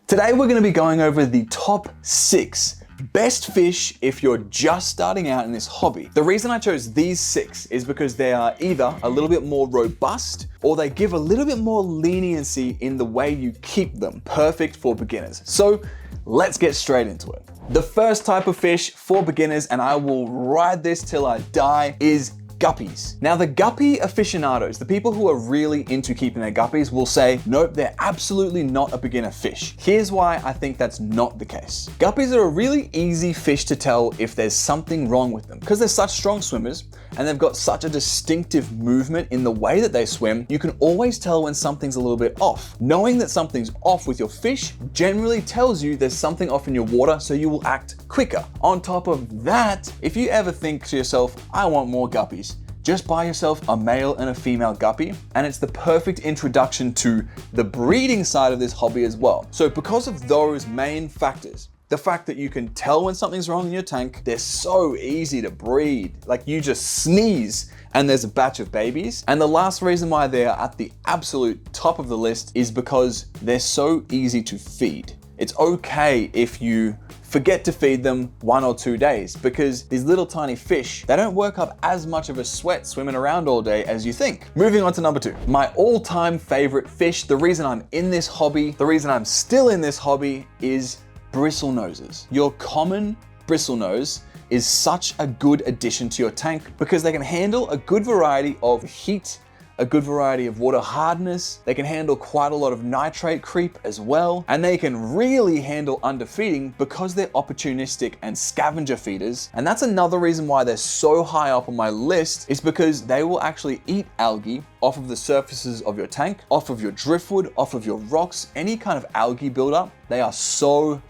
Today we're gonna be going over the top 6 best fish if you're just starting out in this hobby. The reason I chose these 6 is because they are either a little bit more robust or they give a little bit more leniency in the way you keep them. Perfect for beginners. So let's get straight into it. The first type of fish for beginners, and I will ride this till I die, is guppies. Now the guppy aficionados, the people who are really into keeping their guppies, will say, nope, they're absolutely not a beginner fish. Here's why I think that's not the case. Guppies are a really easy fish to tell if there's something wrong with them. Because they're such strong swimmers and they've got such a distinctive movement in the way that they swim, you can always tell when something's a little bit off. Knowing that something's off with your fish generally tells you there's something off in your water, so you will act quicker. On top of that, if you ever think to yourself, I want more guppies, just buy yourself a male and a female guppy, and it's the perfect introduction to the breeding side of this hobby as well. So because of those main factors, the fact that you can tell when something's wrong in your tank, they're so easy to breed. Like you just sneeze and there's a batch of babies. And the last reason why they're at the absolute top of the list is because they're so easy to feed. It's okay if you forget to feed them 1 or 2 days, because these little tiny fish, they don't work up as much of a sweat swimming around all day as you think. Moving on to number 2. My all-time favorite fish, the reason I'm in this hobby, the reason I'm still in this hobby, is bristlenoses. Your common bristlenose is such a good addition to your tank because they can handle a good variety of heat, a good variety of water hardness. They can handle quite a lot of nitrate creep as well. And they can really handle underfeeding because they're opportunistic and scavenger feeders. And that's another reason why they're so high up on my list, is because they will actually eat algae off of the surfaces of your tank, off of your driftwood, off of your rocks, any kind of algae buildup. They are so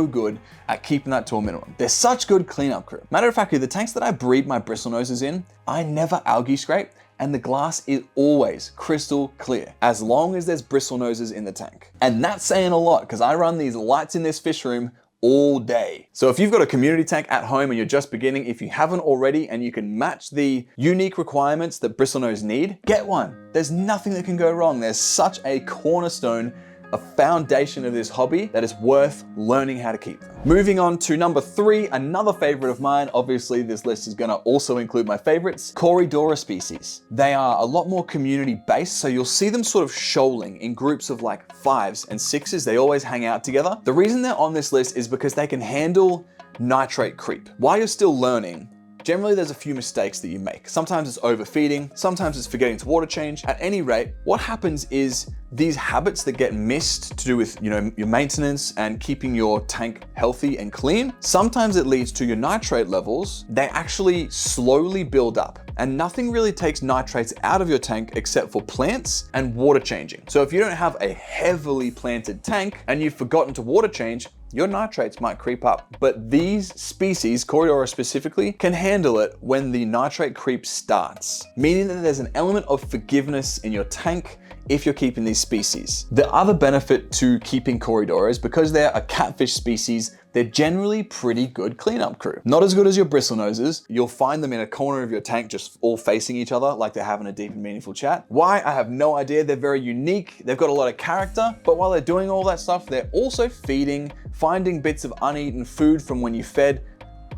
good at keeping that to a minimum. They're such good cleanup crew. Matter of fact, the tanks that I breed my bristlenoses in, I never algae scrape, and the glass is always crystal clear, as long as there's bristlenoses in the tank. And that's saying a lot, because I run these lights in this fish room all day. So if you've got a community tank at home and you're just beginning, if you haven't already and you can match the unique requirements that bristlenose need, get one. There's nothing that can go wrong. There's such a cornerstone, a foundation of this hobby that is worth learning how to keep them. Moving on to number 3, another favorite of mine. Obviously, this list is gonna also include my favorites, Corydora species. They are a lot more community based, so you'll see them sort of shoaling in groups of like 5s and 6s. They always hang out together. The reason they're on this list is because they can handle nitrate creep. While you're still learning, generally there's a few mistakes that you make. Sometimes it's overfeeding, sometimes it's forgetting to water change. At any rate, what happens is these habits that get missed to do with, your maintenance and keeping your tank healthy and clean, sometimes it leads to your nitrate levels. They actually slowly build up, and nothing really takes nitrates out of your tank except for plants and water changing. So if you don't have a heavily planted tank and you've forgotten to water change, your nitrates might creep up. But these species, Corydora specifically, can handle it when the nitrate creep starts, meaning that there's an element of forgiveness in your tank if you're keeping these species. The other benefit to keeping Corydora is because they're a catfish species, they're generally pretty good cleanup crew. Not as good as your bristlenoses. You'll find them in a corner of your tank just all facing each other like they're having a deep and meaningful chat. Why? I have no idea. They're very unique. They've got a lot of character, but while they're doing all that stuff, they're also feeding, finding bits of uneaten food from when you fed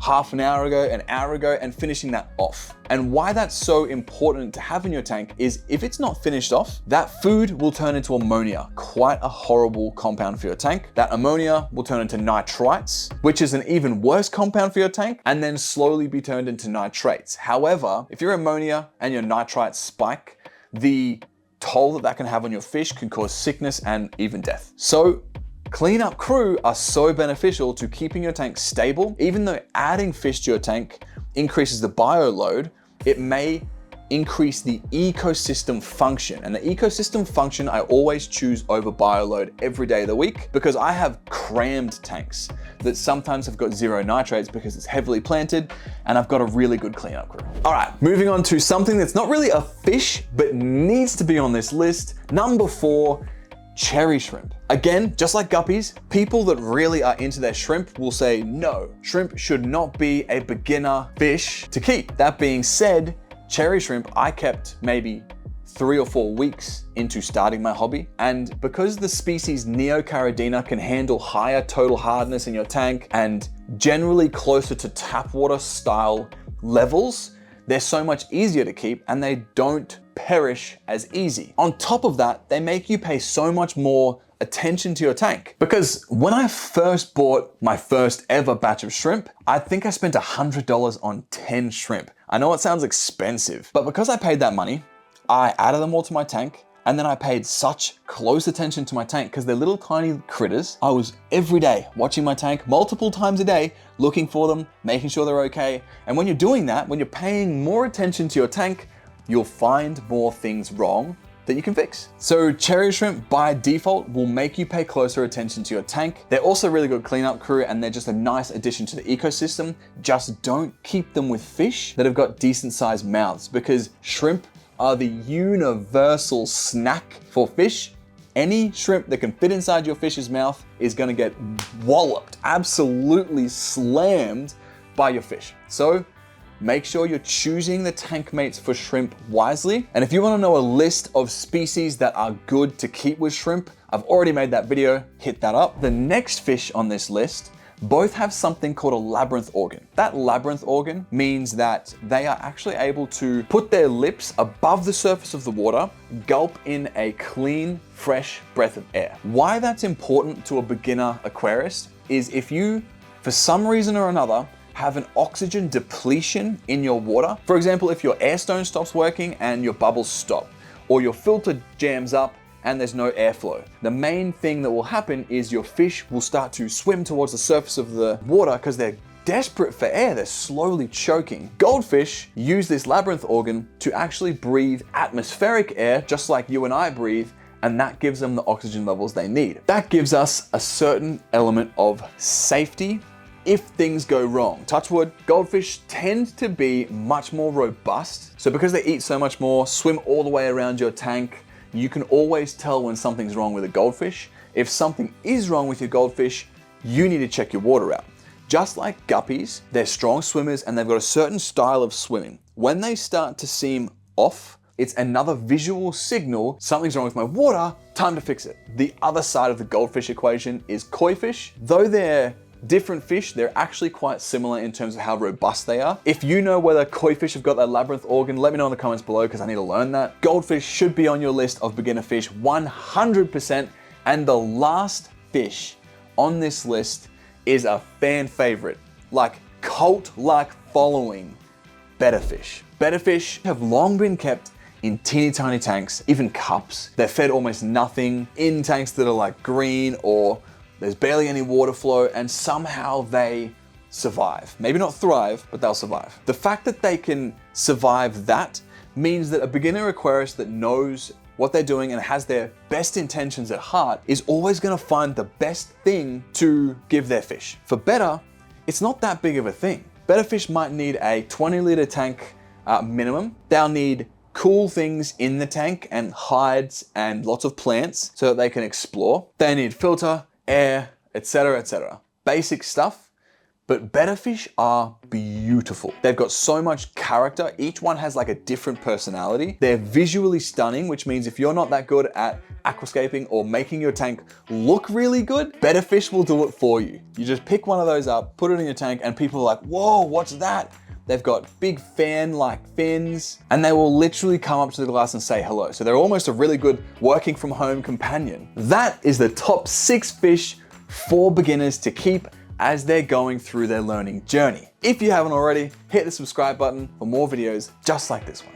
half an hour ago, an hour ago, and finishing that off. And why that's so important to have in your tank is if it's not finished off, that food will turn into ammonia, quite a horrible compound for your tank. That ammonia will turn into nitrites, which is an even worse compound for your tank, and then slowly be turned into nitrates. However, if your ammonia and your nitrites spike, the toll that can have on your fish can cause sickness and even death. So cleanup crew are so beneficial to keeping your tank stable. Even though adding fish to your tank increases the bio load, it may increase the ecosystem function. And the ecosystem function I always choose over bio load every day of the week, because I have crammed tanks that sometimes have got 0 nitrates because it's heavily planted and I've got a really good cleanup crew. All right, moving on to something that's not really a fish, but needs to be on this list. Number 4, cherry shrimp. Again, just like guppies, people that really are into their shrimp will say, no, shrimp should not be a beginner fish to keep. That being said, cherry shrimp, I kept maybe 3 or 4 weeks into starting my hobby. And because the species Neocaridina can handle higher total hardness in your tank and generally closer to tap water style levels, they're so much easier to keep and they don't perish as easy. On top of that, they make you pay so much more attention to your tank. Because when I first bought my first ever batch of shrimp, I think I spent $100 on 10 shrimp. I know it sounds expensive, but because I paid that money, I added them all to my tank, and then I paid such close attention to my tank because they're little tiny critters. I was every day watching my tank multiple times a day, looking for them, making sure they're okay. And when you're doing that, when you're paying more attention to your tank, you'll find more things wrong that you can fix. So cherry shrimp by default will make you pay closer attention to your tank. They're also a really good cleanup crew and they're just a nice addition to the ecosystem. Just don't keep them with fish that have got decent sized mouths, because shrimp are the universal snack for fish. Any shrimp that can fit inside your fish's mouth is gonna get walloped, absolutely slammed by your fish. So make sure you're choosing the tank mates for shrimp wisely. And if you wanna know a list of species that are good to keep with shrimp, I've already made that video, hit that up. The next fish on this list both have something called a labyrinth organ. That labyrinth organ means that they are actually able to put their lips above the surface of the water, gulp in a clean, fresh breath of air. Why that's important to a beginner aquarist is if you, for some reason or another, have an oxygen depletion in your water. For example, if your air stone stops working and your bubbles stop, or your filter jams up and there's no airflow. The main thing that will happen is your fish will start to swim towards the surface of the water because they're desperate for air, they're slowly choking. Goldfish use this labyrinth organ to actually breathe atmospheric air, just like you and I breathe, and that gives them the oxygen levels they need. That gives us a certain element of safety if things go wrong. Touch wood, goldfish tend to be much more robust. So because they eat so much more, swim all the way around your tank, you can always tell when something's wrong with a goldfish. If something is wrong with your goldfish, you need to check your water out. Just like guppies, they're strong swimmers and they've got a certain style of swimming. When they start to seem off, it's another visual signal, something's wrong with my water, time to fix it. The other side of the goldfish equation is koi fish. Though they're different fish, they're actually quite similar in terms of how robust they are. If you know whether koi fish have got that labyrinth organ, let me know in the comments below because I need to learn that. Goldfish should be on your list of beginner fish 100%. And the last fish on this list is a fan favorite, like cult-like following, betta fish. Betta fish have long been kept in teeny tiny tanks, even cups. They're fed almost nothing in tanks that are like green or there's barely any water flow, and somehow they survive. Maybe not thrive, but they'll survive. The fact that they can survive that means that a beginner aquarist that knows what they're doing and has their best intentions at heart is always gonna find the best thing to give their fish. For betta, it's not that big of a thing. Betta fish might need a 20-liter tank minimum. They'll need cool things in the tank and hides and lots of plants so that they can explore. They need filter, air, etc., etc. Basic stuff, but betta fish are beautiful. They've got so much character. Each one has like a different personality. They're visually stunning, which means if you're not that good at aquascaping or making your tank look really good, betta fish will do it for you. You just pick one of those up, put it in your tank, and people are like, whoa, what's that? They've got big fan-like fins, and they will literally come up to the glass and say hello. So they're almost a really good working from home companion. That is the top 6 fish for beginners to keep as they're going through their learning journey. If you haven't already, hit the subscribe button for more videos just like this one.